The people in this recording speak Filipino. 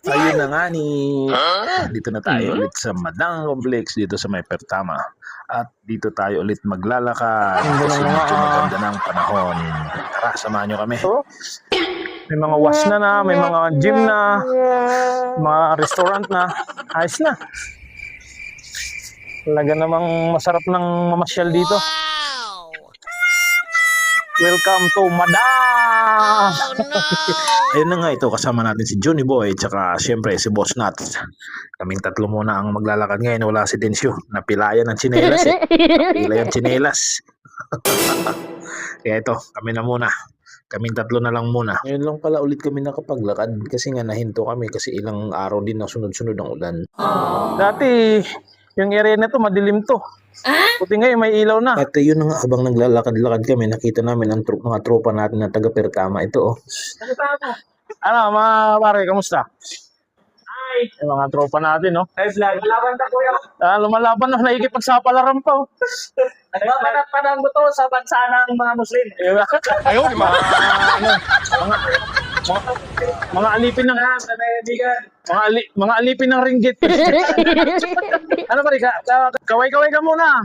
Ayun na nga ni, dito na tayo ulit sa Madang Complex dito sa May Pertama. At dito tayo ulit maglalakad kasi medyo maganda ng panahon. Tara, samahan nyo kami. May mga wash na, may mga gym na, mga restaurant na. Ayos na. Talaga namang masarap ng mamasyal dito. Welcome to Madang! Ayun na nga, ito kasama natin si Johnny Boy tsaka syempre si Boss Nuts. Kaming tatlo muna ang maglalakad ngayon. Wala si Densyo. Napilayan ng tsinelas eh. Napila yung tsinelas. Kaya ito, kami na muna. Kaming tatlo na lang muna. Ngayon lang pala ulit kami nakapaglakad kasi nga nahinto kami kasi ilang araw din na sunod-sunod ang ulan. Dati, yung area na to madilim to. Buti ngayon may ilaw na. At yun na nga, habang naglalakad-lakad kami, nakita namin ang mga tropa natin na taga Pertama. Ito oh. Ano mga pare, kamusta? Hi! Yung mga tropa natin oh. Hey vlog, lumalaban ka kuya. Lumalaban na, nakikipagsapalaran pa oh. Nagpapanat-panang mo to sa bansa ng mga Muslim. Ayun, mga alipin ng mga alipin ng ringgit. Ano pare, kaway-kaway ka muna.